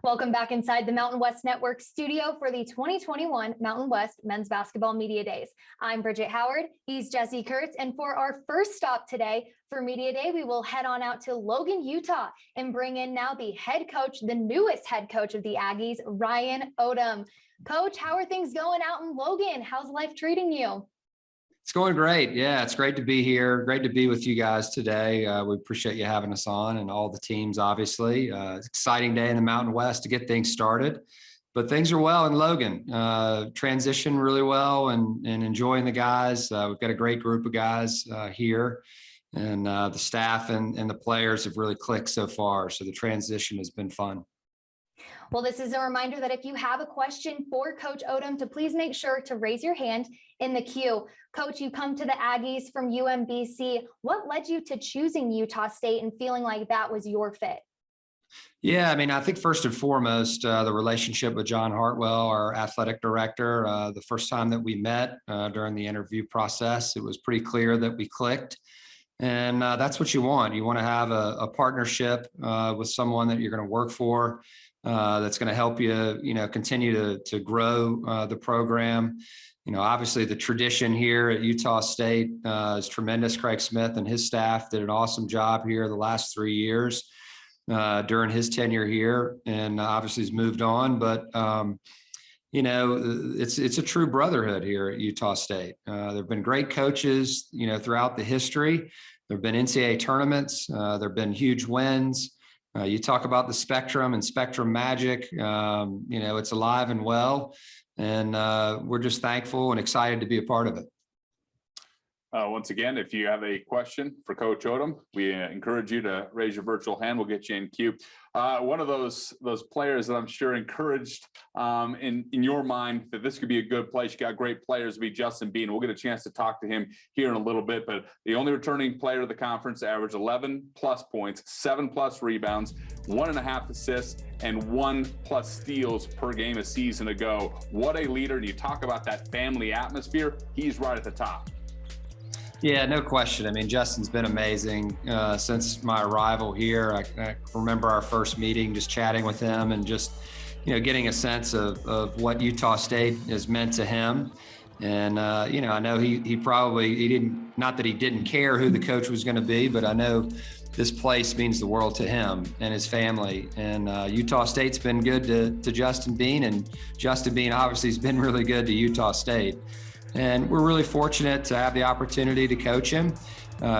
Welcome back inside the Mountain West Network studio for the 2021 Mountain West Men's Basketball Media Days. I'm Bridget Howard, he's Jesse Kurtz, and for our first stop today for Media Day, we will head on out to Logan, Utah, and bring in now the head coach, the newest head coach of the Aggies, Ryan Odom. Coach, how are things going out in Logan? How's life treating you? It's going great. Yeah, it's great to be here. Great to be with you guys today. We appreciate you having us on and all the teams, obviously. It's an exciting day in the Mountain West to get things started. But things are well in Logan. Transition really well and enjoying the guys. We've got a great group of guys here. And the staff and the players have really clicked so far. So the transition has been fun. Well, this is a reminder that if you have a question for Coach Odom, to please make sure to raise your hand in the queue. Coach, you come to the Aggies from UMBC. What led you to choosing Utah State and feeling like that was your fit? Yeah, I mean, I think first and foremost, the relationship with John Hartwell, our athletic director, the first time that we met during the interview process, it was pretty clear that we clicked. And that's what you want. You want to have a partnership with someone that you're going to work for. That's going to help you, continue to grow the program. Obviously the tradition here at Utah State is tremendous. Craig Smith and his staff did an awesome job here the last 3 years during his tenure here, and obviously he's moved on. But it's a true brotherhood here at Utah State. There've been great coaches, throughout the history. There've been NCAA tournaments. There've been huge wins. You talk about the Spectrum and Spectrum Magic, it's alive and well, and we're just thankful and excited to be a part of it. Once again, if you have a question for Coach Odom, we encourage you to raise your virtual hand. We'll get you in queue. One of those players that I'm sure encouraged in your mind that this could be a good place. You got great players, be Justin Bean. We'll get a chance to talk to him here in a little bit, but the only returning player of the conference averaged 11+ points, 7+ rebounds, 1.5 assists, and 1+ steals per game a season ago. What a leader. And you talk about that family atmosphere. He's right at the top. Yeah, no question. I mean, Justin's been amazing since my arrival here. I remember our first meeting, just chatting with him and just, getting a sense of what Utah State has meant to him. And, I know he didn't, not that he didn't care who the coach was going to be, but I know this place means the world to him and his family. And Utah State's been good to Justin Bean, and Justin Bean obviously has been really good to Utah State. And we're really fortunate to have the opportunity to coach him.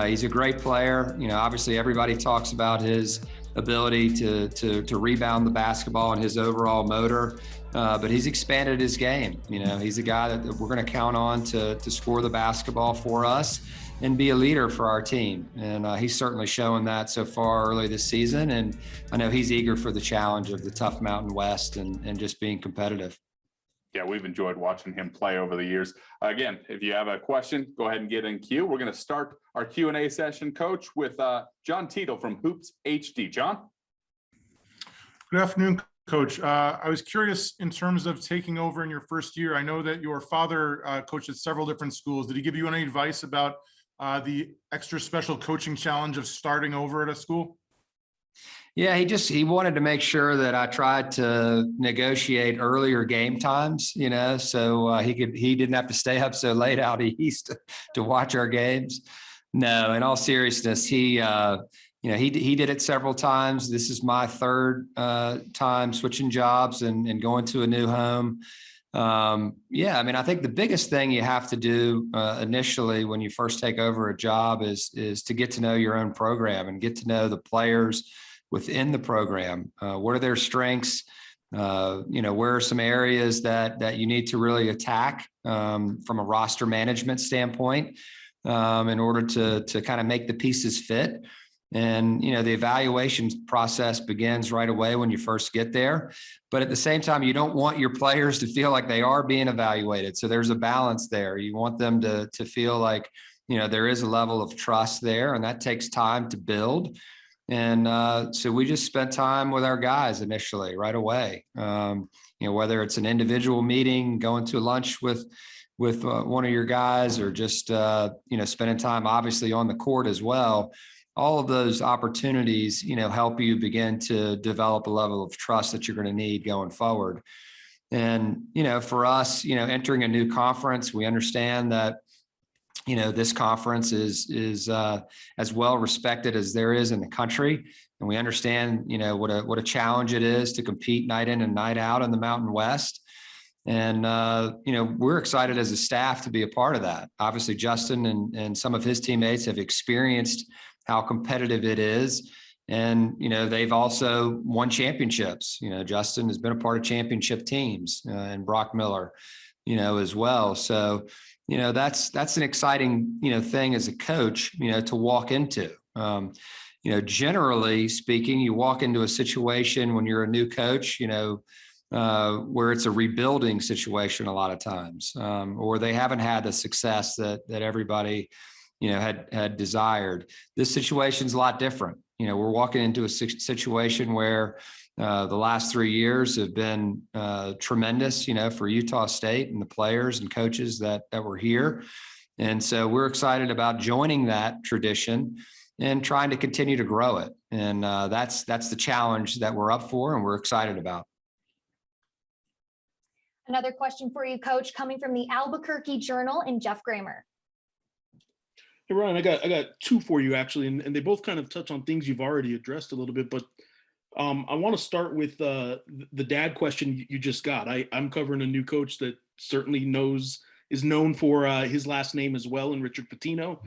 He's a great player. Obviously everybody talks about his ability to rebound the basketball and his overall motor, but he's expanded his game. He's a guy that we're going to count on to score the basketball for us and be a leader for our team. And he's certainly shown that so far early this season. And I know he's eager for the challenge of the tough Mountain West and just being competitive. Yeah, we've enjoyed watching him play over the years. Again, if you have a question, go ahead and get in queue. We're going to start our Q&A session, Coach, with John Tito from Hoops HD. John? Good afternoon, Coach. I was curious in terms of taking over in your first year. I know that your father coached at several different schools. Did he give you any advice about the extra special coaching challenge of starting over at a school? Yeah, he wanted to make sure that I tried to negotiate earlier game times, so he didn't have to stay up so late out east to watch our games. No, in all seriousness, he did it several times. This is my third time switching jobs and going to a new home. I think the biggest thing you have to do initially when you first take over a job is to get to know your own program and get to know the players within the program. What are their strengths? Where are some areas that you need to really attack from a roster management standpoint in order to kind of make the pieces fit. And, the evaluation process begins right away when you first get there. But at the same time, you don't want your players to feel like they are being evaluated. So there's a balance there. You want them to feel like, there is a level of trust there, and that takes time to build. And so we just spent time with our guys initially, right away. Whether it's an individual meeting, going to lunch with one of your guys, or just spending time obviously on the court as well. all of those opportunities, help you begin to develop a level of trust that you're going to need going forward. And, for us, entering a new conference, we understand that, this conference is as well respected as there is in the country. And we understand, what a challenge it is to compete night in and night out in the Mountain West. And, we're excited as a staff to be a part of that. Obviously, Justin and some of his teammates have experienced how competitive it is. And, they've also won championships. Justin has been a part of championship teams and Brock Miller, as well. So, that's an exciting, thing as a coach, to walk into. Generally speaking, you walk into a situation when you're a new coach, where it's a rebuilding situation a lot of times, or they haven't had the success that everybody, had desired. This situation's a lot different. We're walking into a situation where the last 3 years have been tremendous, for Utah State and the players and coaches that were here. And so we're excited about joining that tradition and trying to continue to grow it. And that's the challenge that we're up for and we're excited about. Another question for you, Coach, coming from the Albuquerque Journal and Jeff Kramer. Hey, Ryan, I got two for you, actually, and they both kind of touch on things you've already addressed a little bit, but I want to start with the dad question you just got. I'm covering a new coach that certainly is known for his last name as well, and Richard Pitino.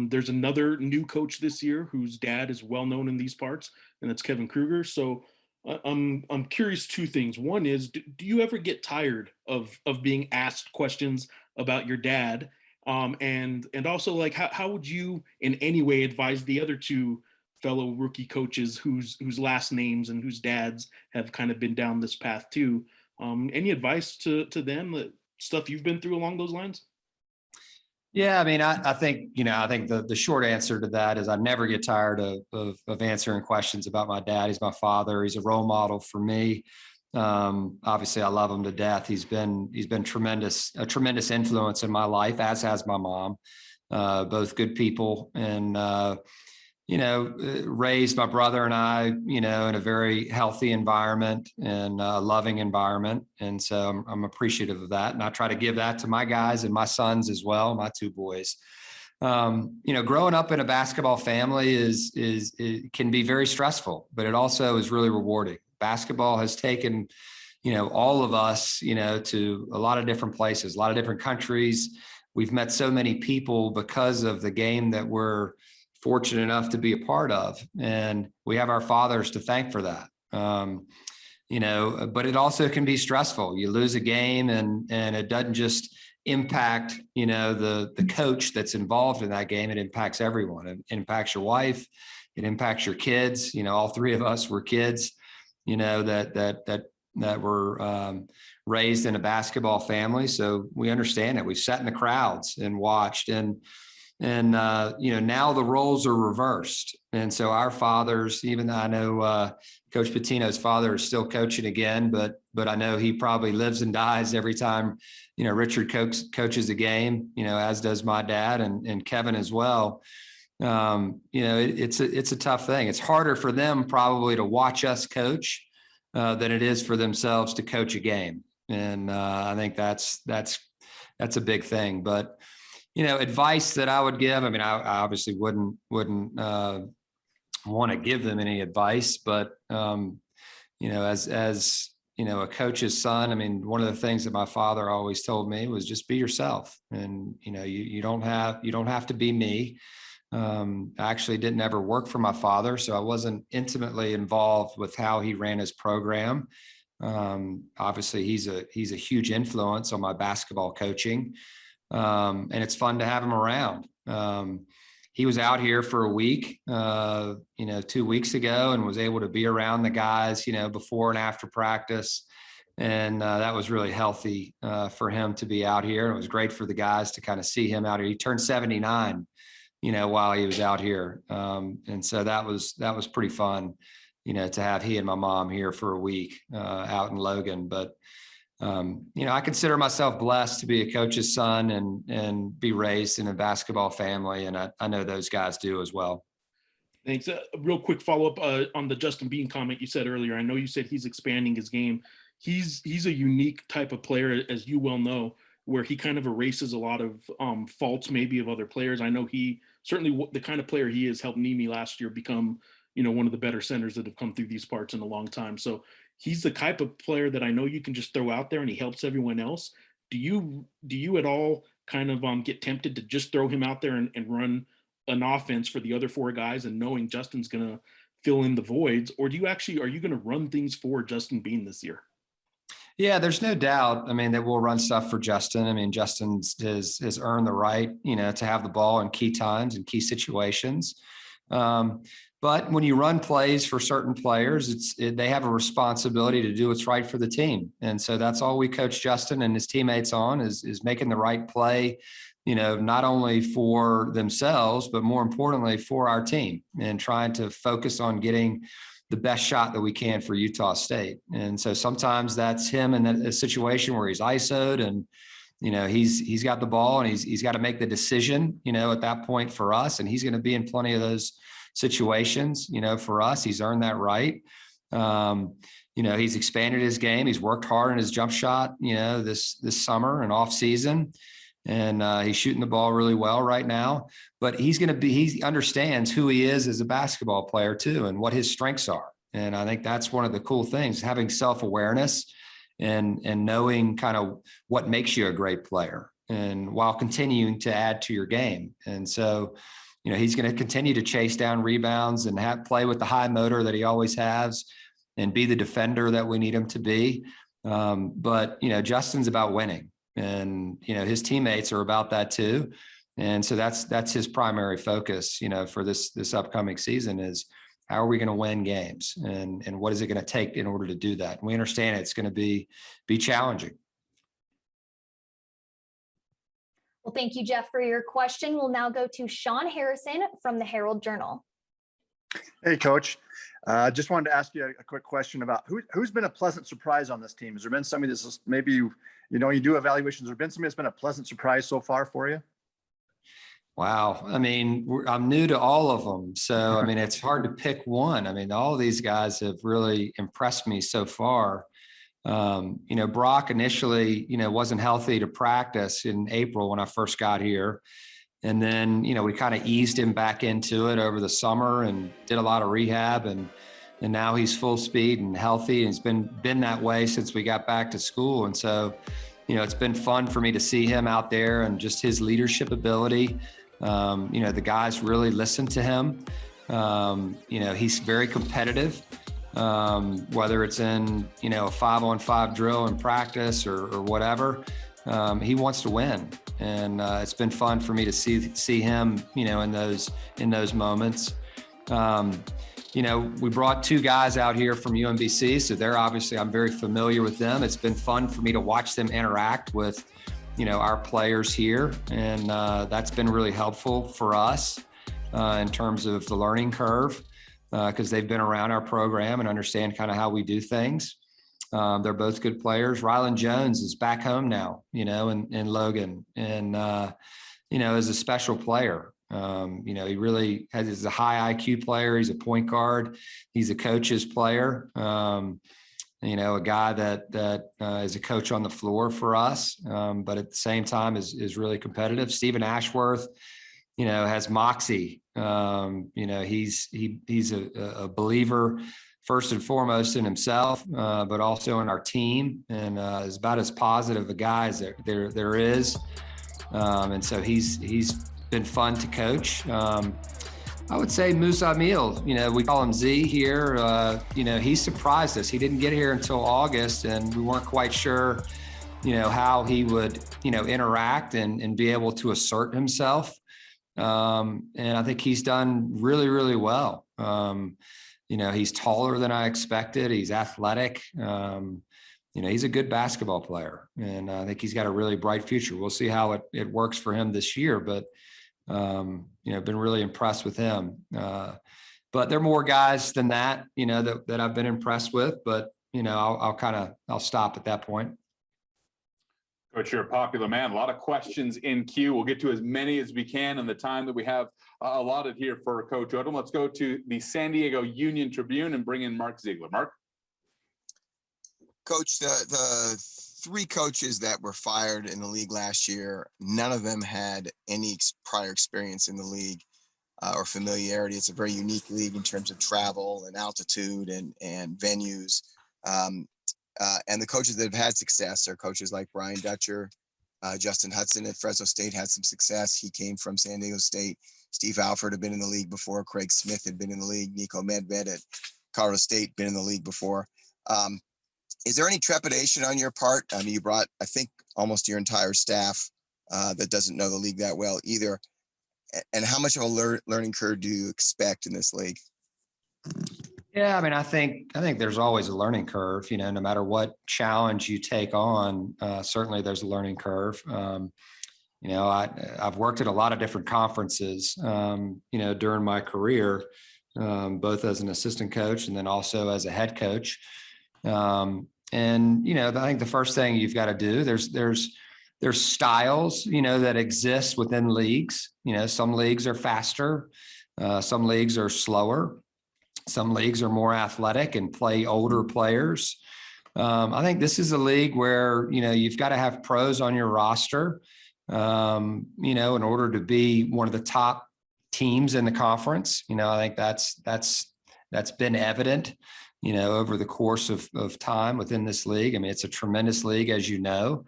There's another new coach this year whose dad is well known in these parts, and that's Kevin Kruger. So I'm curious two things. One is, do you ever get tired of being asked questions about your dad? And also, like, how would you in any way advise the other two fellow rookie coaches whose last names and whose dads have kind of been down this path too? Any advice to them, stuff you've been through along those lines? Yeah, I mean, I think, I think the short answer to that is I never get tired of answering questions about my dad. He's my father. He's a role model for me. Obviously I love him to death. He's been a tremendous influence in my life, as has my mom, both good people, and, raised my brother and I, in a very healthy environment and a loving environment. And so I'm appreciative of that. And I try to give that to my guys and my sons as well, my two boys. Growing up in a basketball family it can be very stressful, but it also is really rewarding. Basketball has taken, all of us, to a lot of different places, a lot of different countries. We've met so many people because of the game that we're fortunate enough to be a part of. And we have our fathers to thank for that. But it also can be stressful. You lose a game and it doesn't just impact, the coach that's involved in that game. It impacts everyone. It impacts your wife. It impacts your kids. All three of us were kids, that were raised in a basketball family. So we understand it. We've sat in the crowds and watched, and now the roles are reversed. And so our fathers, even though I know Coach Pitino's father is still coaching again, but I know he probably lives and dies every time, Richard coaches a game, as does my dad and Kevin as well. It's a tough thing. It's harder for them probably to watch us coach than it is for themselves to coach a game. And I think that's a big thing. But advice that I would give, I mean, I obviously wouldn't want to give them any advice, but as a coach's son, I mean, one of the things that my father always told me was just be yourself, and you don't have to be me. I actually didn't ever work for my father, so I wasn't intimately involved with how he ran his program. Obviously, he's a huge influence on my basketball coaching. And it's fun to have him around. He was out here for a week, 2 weeks ago, and was able to be around the guys, before and after practice. And that was really healthy for him to be out here. It was great for the guys to kind of see him out here. He turned 79, while he was out here. And so that was pretty fun, to have he and my mom here for a week out in Logan. But I consider myself blessed to be a coach's son and be raised in a basketball family. And I know those guys do as well. Thanks. A real quick follow-up on the Justin Bean comment you said earlier. I know you said he's expanding his game. He's a unique type of player, as you well know, where he kind of erases a lot of faults maybe of other players. I know he certainly, the kind of player he is, helped Nimi last year become, one of the better centers that have come through these parts in a long time. So he's the type of player that I know you can just throw out there and he helps everyone else. Do you at all kind of get tempted to just throw him out there and run an offense for the other four guys and knowing Justin's going to fill in the voids? Or are you going to run things for Justin Bean this year? Yeah, there's no doubt. I mean, that we'll run stuff for Justin. I mean, Justin has earned the right, to have the ball in key times and key situations. But when you run plays for certain players, they have a responsibility to do what's right for the team. And so that's all we coach Justin and his teammates on is making the right play, not only for themselves, but more importantly for our team, and trying to focus on getting the best shot that we can for Utah State. And so sometimes that's him in a situation where he's ISO'd and, he's got the ball and he's got to make the decision, at that point for us. And he's going to be in plenty of those situations, for us. He's earned that right. He's expanded his game. He's worked hard on his jump shot, this summer and off season. And he's shooting the ball really well right now, but he understands who he is as a basketball player too, and what his strengths are. And I think that's one of the cool things, having self-awareness and knowing kind of what makes you a great player, and while continuing to add to your game. And so, he's going to continue to chase down rebounds and play with the high motor that he always has and be the defender that we need him to be. But Justin's about winning. And, his teammates are about that too. And so that's his primary focus, for this upcoming season is how are we going to win games and what is it going to take in order to do that? And we understand it's going to be challenging. Well, thank you, Jeff, for your question. We'll now go to Sean Harrison from the Herald Journal. Hey, Coach. Just wanted to ask you a quick question about who's been a pleasant surprise on this team. Has there been somebody that's maybe, you do evaluations, has there been somebody that's been a pleasant surprise so far for you? Wow. I mean, I'm new to all of them. So, I mean, it's hard to pick one. I mean, all of these guys have really impressed me so far. Brock initially, wasn't healthy to practice in April when I first got here. And then, we kind of eased him back into it over the summer and did a lot of rehab, and now he's full speed and healthy. And he's been that way since we got back to school. And so, it's been fun for me to see him out there and just his leadership ability. The guys really listen to him. He's very competitive, whether it's in, a 5-on-5 drill in practice or whatever. He wants to win. And it's been fun for me to see him, in those moments. We brought two guys out here from UMBC, so I'm very familiar with them. It's been fun for me to watch them interact with, our players here, and that's been really helpful for us in terms of the learning curve, because they've been around our program and understand kind of how we do things. They're both good players. Rylan Jones is back home now, in Logan, and, is a special player. He really is a high IQ player. He's a point guard. He's a coach's player. A guy that is a coach on the floor for us, but at the same time is really competitive. Stephen Ashworth, has moxie. He's a believer first and foremost in himself, but also in our team, and is about as positive a guy as there is. And so he's been fun to coach. I would say Musa Meal, we call him Z here. He surprised us. He didn't get here until August, and we weren't quite sure, how he would, interact and be able to assert himself. And I think he's done really, really well. He's taller than I expected. He's athletic. He's a good basketball player, and I think he's got a really bright future. We'll see how it works for him this year, but been really impressed with him. But there are more guys than that, that I've been impressed with, but, I'll stop at that point. Coach, you're a popular man. A lot of questions in queue. We'll get to as many as we can in the time that we have allotted here for Coach Odom. Let's go to the San Diego Union Tribune and bring in Mark Ziegler. Mark? Coach, the three coaches that were fired in the league last year, none of them had any prior experience in the league or familiarity. It's a very unique league in terms of travel and altitude and venues. And the coaches that have had success are coaches like Brian Dutcher, Justin Hudson at Fresno State had some success. He came from San Diego State. Steve Alford had been in the league before. Craig Smith had been in the league. Nico Medved at Colorado State been in the league before. Is there any trepidation on your part? I mean, you brought, I think, almost your entire staff that doesn't know the league that well either. And how much of a learning curve do you expect in this league? Yeah, I mean, I think there's always a learning curve, no matter what challenge you take on, certainly there's a learning curve. I've worked at a lot of different conferences, during my career, both as an assistant coach and then also as a head coach. I think the first thing you've got to do, there's styles, that exist within leagues. Some leagues are faster, some leagues are slower. Some leagues are more athletic and play older players. I think this is a league where, you've got to have pros on your roster, in order to be one of the top teams in the conference. I think that's been evident, over the course of time within this league. I mean, it's a tremendous league, as you know.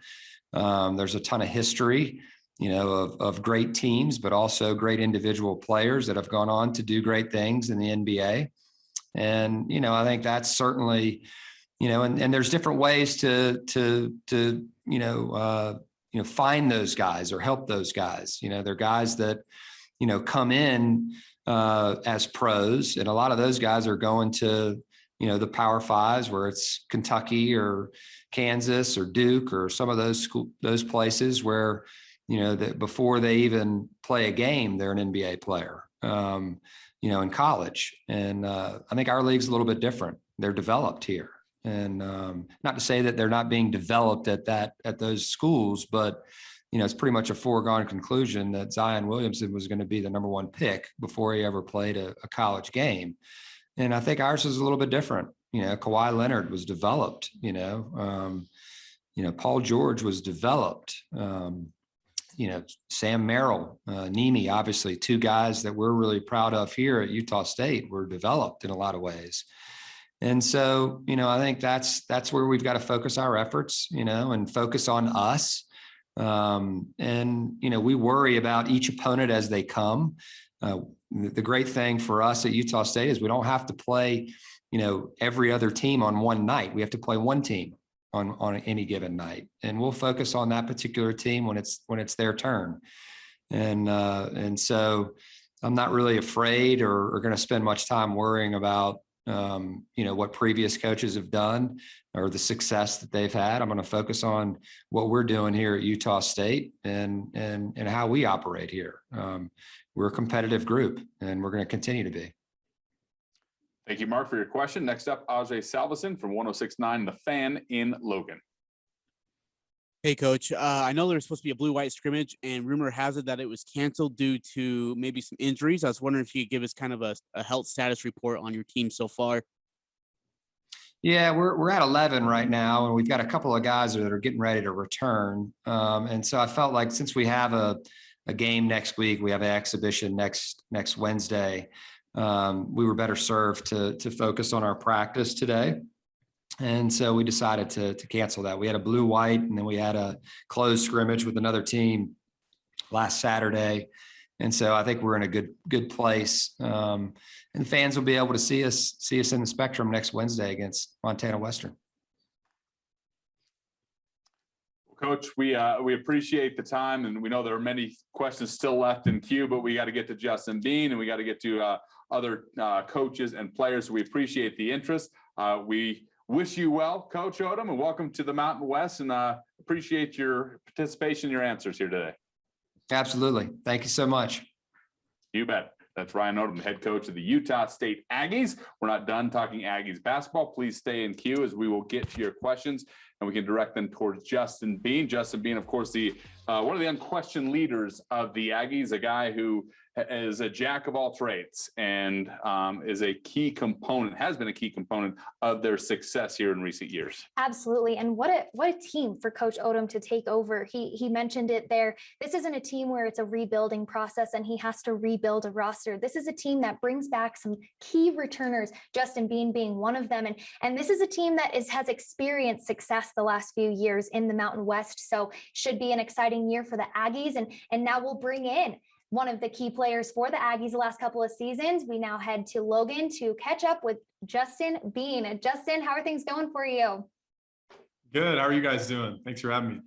There's a ton of history, of great teams, but also great individual players that have gone on to do great things in the NBA. And, I think that's certainly, and there's different ways to find those guys or help those guys. They're guys that, come in as pros, and a lot of those guys are going to, the Power Fives, where it's Kentucky or Kansas or Duke or some of those places where, that before they even play a game, they're an NBA player. In college. And I think our league's a little bit different. They're developed here. And not to say that they're not being developed at those schools, but, it's pretty much a foregone conclusion that Zion Williamson was going to be the number one pick before he ever played a college game. And I think ours is a little bit different. Kawhi Leonard was developed, Paul George was developed. Sam Merrill, Nemi, obviously two guys that we're really proud of here at Utah State were developed in a lot of ways. And so, I think that's where we've got to focus our efforts, and focus on us. We worry about each opponent as they come. The great thing for us at Utah State is we don't have to play, every other team on one night. We have to play one team on any given night, and we'll focus on that particular team when it's their turn. And so I'm not really afraid or going to spend much time worrying about, what previous coaches have done or the success that they've had. I'm going to focus on what we're doing here at Utah State and how we operate here. We're a competitive group, and we're going to continue to be. Thank you, Mark, for your question. Next up, Ajay Salveson from 106.9 The Fan in Logan. Hey, Coach. I know there was supposed to be a blue-white scrimmage, and rumor has it that it was canceled due to maybe some injuries. I was wondering if you could give us kind of a health status report on your team so far. Yeah, we're at 11 right now, and we've got a couple of guys that are getting ready to return. And so I felt like since we have a game next week, we have an exhibition next Wednesday. We were better served to focus on our practice today. And so we decided to cancel that. We had a blue-white, and then we had a closed scrimmage with another team last Saturday. And so I think we're in a good place. And fans will be able to see us in the Spectrum next Wednesday against Montana Western. Coach, we appreciate the time, and we know there are many questions still left in queue, but we got to get to Justin Bean, and we got to get to other coaches and players. We appreciate the interest. We wish you well, Coach Odom, and welcome to the Mountain West, and appreciate your participation, your answers here today. Absolutely. Thank you so much. You bet. That's Ryan Odom, head coach of the Utah State Aggies. We're not done talking Aggies basketball. Please stay in queue as we will get to your questions and we can direct them towards Justin Bean. Justin Bean, of course, the one of the unquestioned leaders of the Aggies, a guy who is a jack of all trades and is a key component, has been a key component of their success here in recent years. Absolutely. And what a team for Coach Odom to take over. He mentioned it there. This isn't a team where it's a rebuilding process and he has to rebuild a roster. This is a team that brings back some key returners, Justin Bean being one of them. And this is a team that has experienced success the last few years in the Mountain West. So should be an exciting year for the Aggies. And now we'll bring in one of the key players for the Aggies the last couple of seasons. We now head to Logan to catch up with Justin Bean. Justin, how are things going for you? Good. How are you guys doing? Thanks for having me.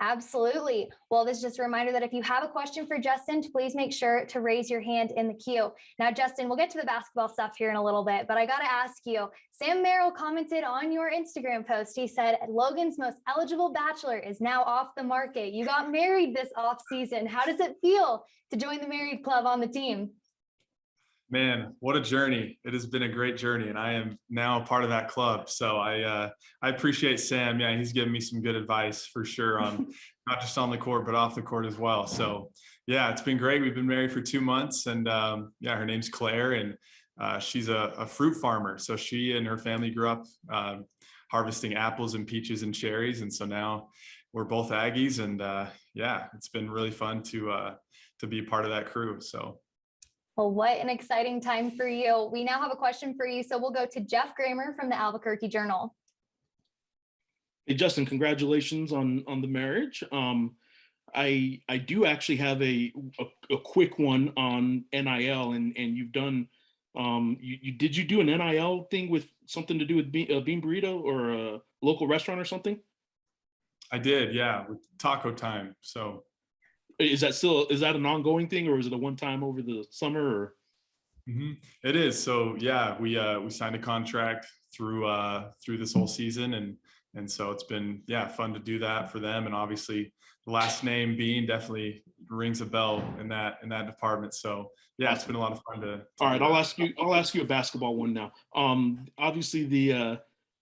Absolutely. Well, this is just a reminder that if you have a question for Justin, please make sure to raise your hand in the queue. Now, Justin, we'll get to the basketball stuff here in a little bit, but I got to ask you, Sam Merrill commented on your Instagram post. He said, Logan's most eligible bachelor is now off the market. You got married this off season. How does it feel to join the married club on the team? Man, what a journey. It has been a great journey, and I am now part of that club. So I appreciate Sam. Yeah, he's given me some good advice for sure on not just on the court, but off the court as well. So yeah, it's been great. We've been married for 2 months, and yeah, her name's Claire, and she's a fruit farmer. So she and her family grew up harvesting apples and peaches and cherries. And so now we're both Aggies, and yeah, it's been really fun to be a part of that crew. So. Well, what an exciting time for you. We now have a question for you. So we'll go to Jeff Kramer from the Albuquerque Journal. Hey, Justin, congratulations on the marriage. I do actually have a quick one on NIL, and you've done, did you do an NIL thing with something to do with Bean Burrito or a local restaurant or something? I did, yeah, with Taco Time. So. Is that an ongoing thing, or is it a one time over the summer? Or? Mm-hmm. It is. So yeah, we signed a contract through this whole season, and so it's been fun to do that for them. And obviously the last name Bean definitely rings a bell in that department. So yeah, it's been a lot of fun to all right, I'll ask you a basketball one now. Obviously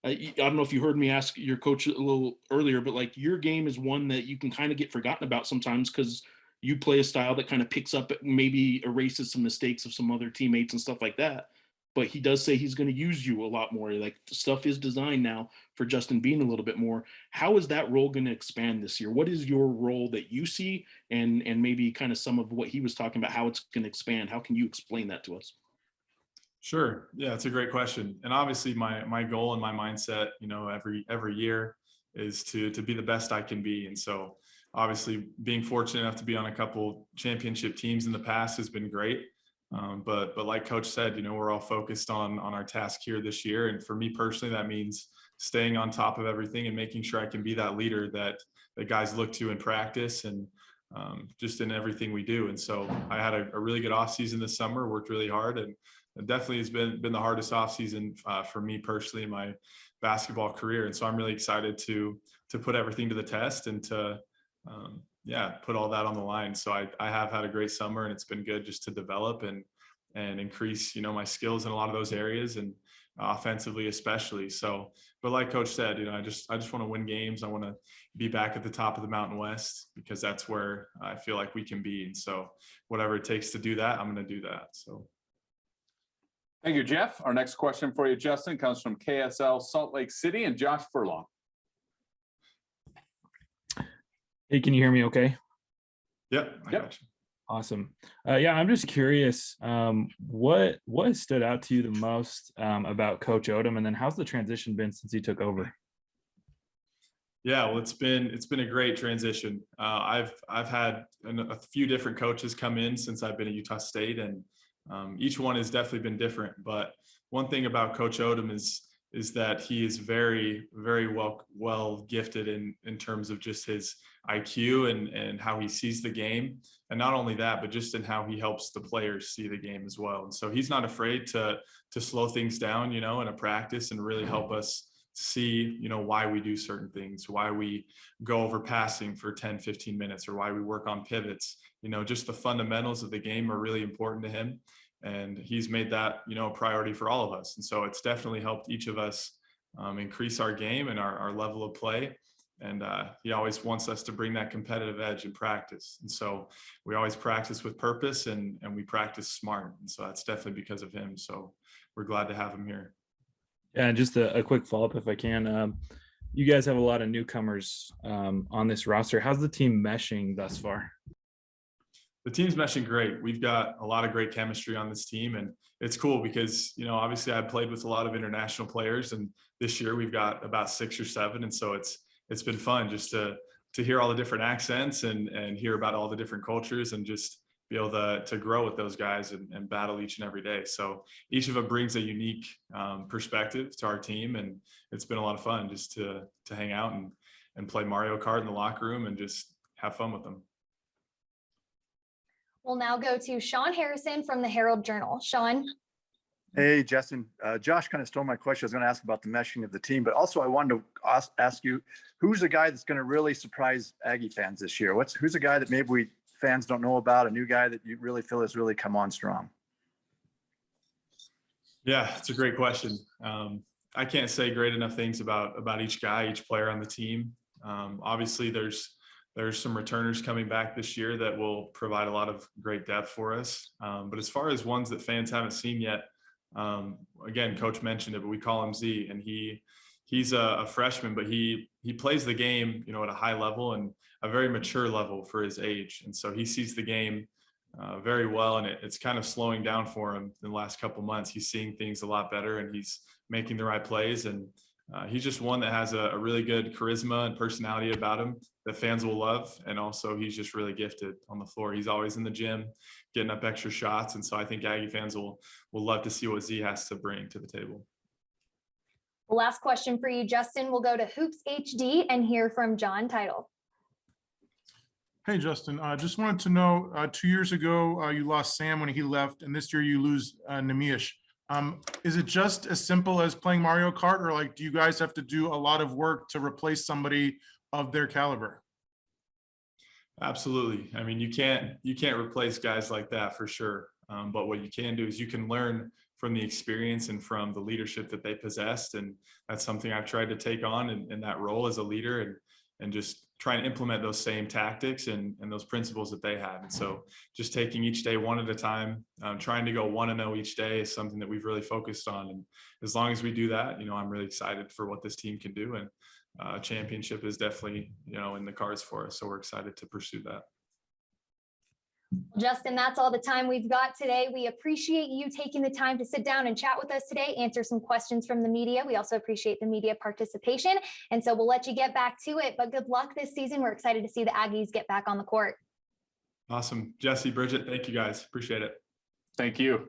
I don't know if you heard me ask your coach a little earlier, but like your game is one that you can kind of get forgotten about sometimes because you play a style that kind of picks up, maybe erases some mistakes of some other teammates and stuff like that. But he does say he's going to use you a lot more. Like the stuff is designed now for Justin Bean a little bit more. How is that role going to expand this year? What is your role that you see, and maybe kind of some of what he was talking about, how it's going to expand? How can you explain that to us? Sure. Yeah, it's a great question. And obviously my goal and my mindset, every year is to be the best I can be. And so obviously being fortunate enough to be on a couple championship teams in the past has been great. But like Coach said, we're all focused on our task here this year. And for me personally, that means staying on top of everything and making sure I can be that leader that guys look to in practice and just in everything we do. And so I had a really good off season this summer, worked really hard, and it definitely has been the hardest off season for me personally in my basketball career. And so I'm really excited to put everything to the test and to put all that on the line. So I have had a great summer, and it's been good just to develop and increase, my skills in a lot of those areas, and offensively especially. So, but like Coach said, I just want to win games. I want to be back at the top of the Mountain West because that's where I feel like we can be. And so whatever it takes to do that, I'm going to do that. So. Thank you, Jeff. Our next question for you, Justin, comes from KSL Salt Lake City and Josh Furlong. Hey, can you hear me okay? Yep. I got you. Awesome. I'm just curious, what stood out to you the most about Coach Odom, and then how's the transition been since he took over? Yeah, well, it's been a great transition. I've had a few different coaches come in since I've been at Utah State, and each one has definitely been different. But one thing about Coach Odom is that he is very, very well gifted in terms of just his IQ and how he sees the game. And not only that, but just in how he helps the players see the game as well. And so he's not afraid to slow things down, in a practice and really help us see, why we do certain things, why we go over passing for 10, 15 minutes, or why we work on pivots. Just the fundamentals of the game are really important to him. And he's made that, a priority for all of us. And so it's definitely helped each of us increase our game and our level of play. And he always wants us to bring that competitive edge in practice. And so we always practice with purpose and we practice smart. And so that's definitely because of him. So we're glad to have him here. Yeah, and just a quick follow-up if I can. You guys have a lot of newcomers on this roster. How's the team meshing thus far? The team's meshing great. We've got a lot of great chemistry on this team, and it's cool because, obviously I played with a lot of international players, and this year we've got about 6 or 7. And so it's been fun just to hear all the different accents and hear about all the different cultures and just be able to grow with those guys and battle each and every day. So each of them brings a unique perspective to our team, and it's been a lot of fun just to hang out and play Mario Kart in the locker room and just have fun with them. We'll now go to Sean Harrison from the Herald Journal. Sean. Hey, Justin. Josh kind of stole my question. I was going to ask about the meshing of the team, but also I wanted to ask you, who's the guy that's going to really surprise Aggie fans this year? Who's a guy that maybe fans don't know about, a new guy that you really feel has really come on strong? Yeah, it's a great question. I can't say great enough things about each guy, each player on the team. Obviously, there's some returners coming back this year that will provide a lot of great depth for us. But as far as ones that fans haven't seen yet, again, Coach mentioned it, but we call him Z, and he's a freshman, but he plays the game, at a high level and a very mature level for his age. And so he sees the game very well, and it's kind of slowing down for him in the last couple of months. He's seeing things a lot better, and he's making the right plays. And he's just one that has a really good charisma and personality about him that fans will love. And also he's just really gifted on the floor. He's always in the gym, getting up extra shots. And so I think Aggie fans will love to see what Z has to bring to the table. Last question for you, Justin. We'll go to Hoops HD and hear from John Title. Hey, Justin, just wanted to know, 2 years ago, you lost Sam when he left, and this year you lose Nemish. Is it just as simple as playing Mario Kart, or do you guys have to do a lot of work to replace somebody of their caliber? Absolutely. I mean, you can't replace guys like that for sure. But what you can do is you can learn from the experience and from the leadership that they possessed. And that's something I've tried to take on in that role as a leader and just try and implement those same tactics and those principles that they had. And so just taking each day one at a time, trying to go 1-0 each day is something that we've really focused on. And as long as we do that, I'm really excited for what this team can do. And championship is definitely, in the cards for us. So we're excited to pursue that. Justin, that's all the time we've got today. We appreciate you taking the time to sit down and chat with us today, answer some questions from the media. We also appreciate the media participation. And so we'll let you get back to it, but good luck this season. We're excited to see the Aggies get back on the court. Awesome. Jesse, Bridget, thank you guys. Appreciate it. Thank you.